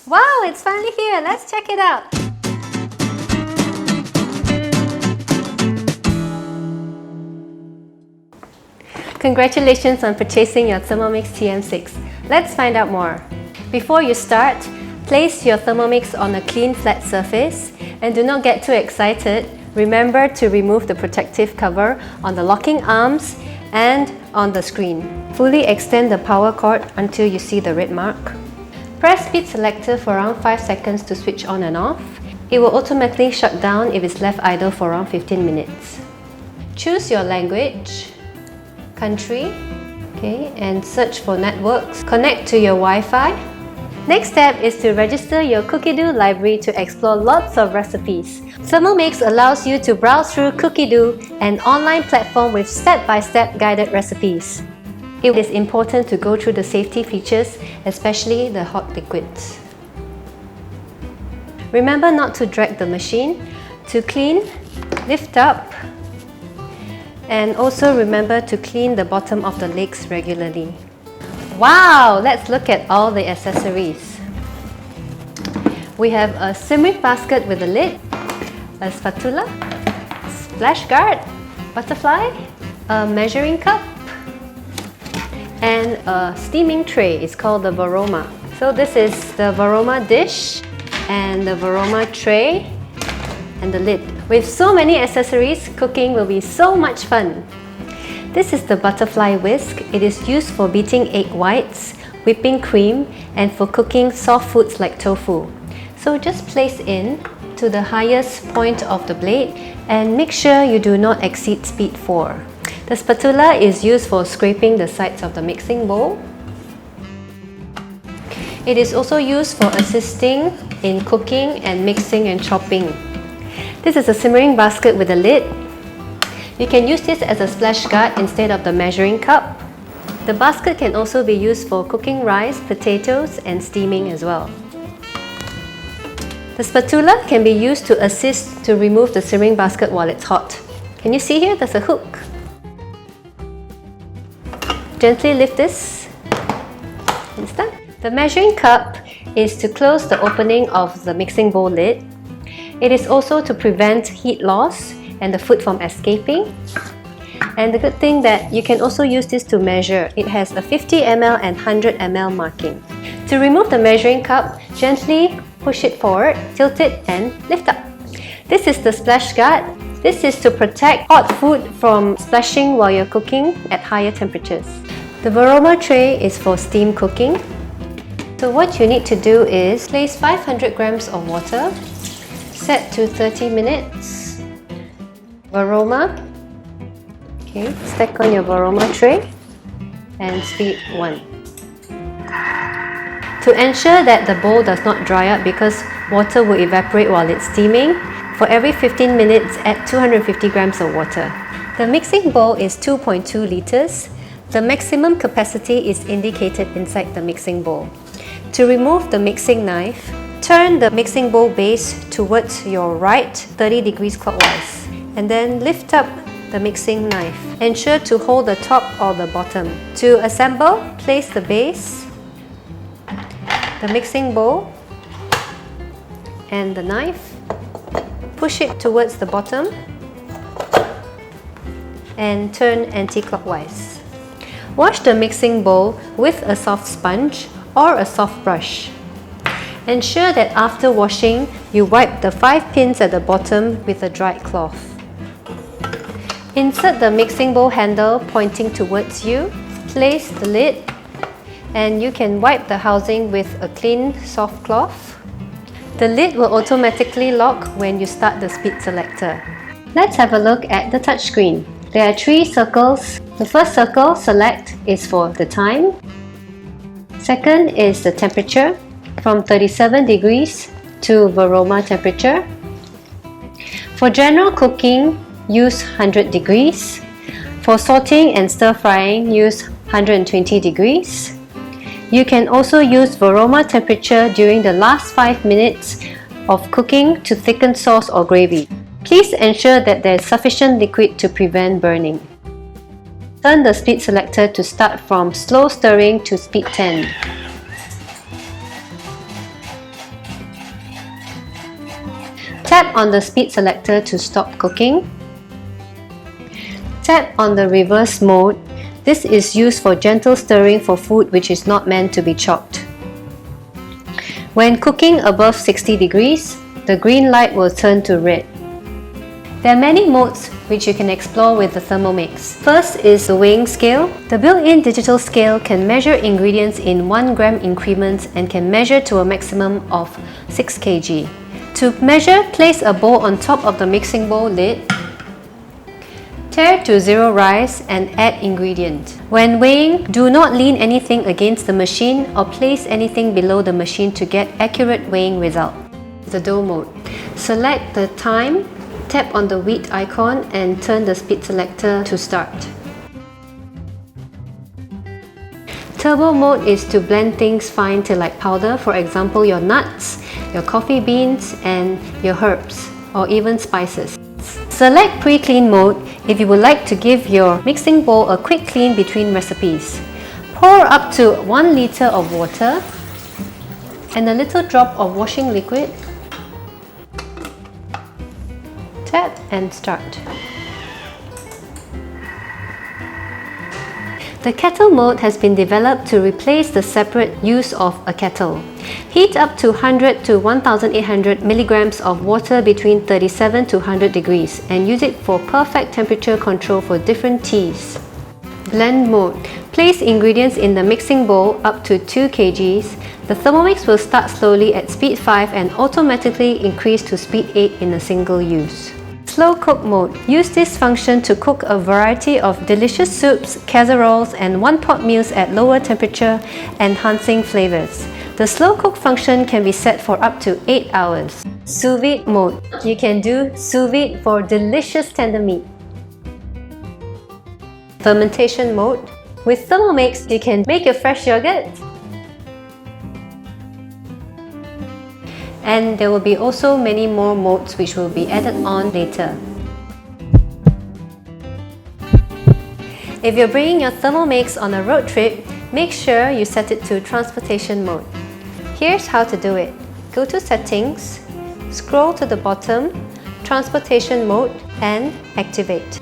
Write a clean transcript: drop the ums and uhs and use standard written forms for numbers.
Wow, it's finally here. Let's check it out. Congratulations on purchasing your Thermomix TM6. Let's find out more. Before you start, place your Thermomix on a clean flat surface and do not get too excited. Remember to remove the protective cover on the locking arms and on the screen. Fully extend the power cord until you see the red mark. Press speed selector for around 5 seconds to switch on and off. It will automatically shut down if it's left idle for around 15 minutes. Choose your language, country, and search for networks. Connect to your Wi-Fi. Next step is to register your Cookie-Doo library to explore lots of recipes. Thermomix allows you to browse through Cookie-Doo, an online platform with step-by-step guided recipes. It is important to go through the safety features, especially the hot liquids. Remember not to drag the machine. To clean, lift up, and also remember to clean the bottom of the legs regularly. Wow! Let's look at all the accessories. We have a simmering basket with a lid, a spatula, splash guard, butterfly, a measuring cup, and a steaming tray. It's called the Varoma. So this is the Varoma dish and the Varoma tray and the lid. With so many accessories, cooking will be so much fun. This is the butterfly whisk. It is used for beating egg whites, whipping cream, and for cooking soft foods like tofu. So just place in to the highest point of the blade and make sure you do not exceed speed 4. The spatula is used for scraping the sides of the mixing bowl. It is also used for assisting in cooking and mixing and chopping. This is a simmering basket with a lid. You can use this as a splash guard instead of the measuring cup. The basket can also be used for cooking rice, potatoes, and steaming as well. The spatula can be used to assist to remove the simmering basket while it's hot. Can you see here? There's a hook. Gently lift this. It's done. The measuring cup is to close the opening of the mixing bowl lid. It is also to prevent heat loss and the food from escaping. And the good thing that you can also use this to measure. It has a 50 ml and 100 ml marking. To remove the measuring cup, gently push it forward, tilt it, and lift up. This is the splash guard. This is to protect hot food from splashing while you're cooking at higher temperatures. The Varoma tray is for steam cooking. So what you need to do is place 500 grams of water, set to 30 minutes. Varoma. Stack on your Varoma tray and speed 1. To ensure that the bowl does not dry up because water will evaporate while it's steaming, for every 15 minutes add 250 grams of water. The mixing bowl is 2.2 liters. The maximum capacity is indicated inside the mixing bowl. To remove the mixing knife, turn the mixing bowl base towards your right 30 degrees clockwise and then lift up the mixing knife. Ensure to hold the top or the bottom. To assemble, place the base, the mixing bowl, and the knife. Push it towards the bottom and turn anti-clockwise. Wash the mixing bowl with a soft sponge or a soft brush. Ensure that after washing, you wipe the 5 pins at the bottom with a dried cloth. Insert the mixing bowl handle pointing towards you. Place the lid and you can wipe the housing with a clean soft cloth. The lid will automatically lock when you start the speed selector. Let's have a look at the touchscreen. There are 3 circles. The first circle, select, is for the time. Second is the temperature, from 37 degrees to Varoma temperature. For general cooking, use 100 degrees. For sauteing and stir frying, use 120 degrees. You can also use Varoma temperature during the last 5 minutes of cooking to thicken sauce or gravy. Please ensure that there is sufficient liquid to prevent burning. Turn the speed selector to start from slow stirring to speed 10. Tap on the speed selector to stop cooking. Tap on the reverse mode. This is used for gentle stirring for food which is not meant to be chopped. When cooking above 60 degrees, the green light will turn to red. There are many modes which you can explore with the Thermomix. First is the weighing scale. The built-in digital scale can measure ingredients in 1 gram increments and can measure to a maximum of 6 kg. To measure, place a bowl on top of the mixing bowl lid. Tare to zero rice and add ingredient. When weighing, do not lean anything against the machine or place anything below the machine to get accurate weighing result. The dough mode. Select the time, tap on the wheat icon and turn the speed selector to start. Turbo mode is to blend things fine to like powder, for example your nuts, your coffee beans and your herbs or even spices. Select pre-clean mode if you would like to give your mixing bowl a quick clean between recipes. Pour up to 1 liter of water and a little drop of washing liquid. Tap and start. The kettle mode has been developed to replace the separate use of a kettle. Heat up to 100 to 1800 milligrams of water between 37 to 100 degrees and use it for perfect temperature control for different teas. Blend mode. Place ingredients in the mixing bowl up to 2 kg. The Thermomix will start slowly at speed 5 and automatically increase to speed 8 in a single use. Slow cook mode. Use this function to cook a variety of delicious soups, casseroles and one-pot meals at lower temperature, enhancing flavors. The slow cook function can be set for up to 8 hours. Sous-vide mode. You can do sous vide for delicious tender meat. Fermentation mode. With Thermomix, you can make your fresh yogurt. And there will be also many more modes which will be added on later. If you're bringing your Thermomix on a road trip, make sure you set it to transportation mode. Here's how to do it. Go to Settings, scroll to the bottom, Transportation mode and activate.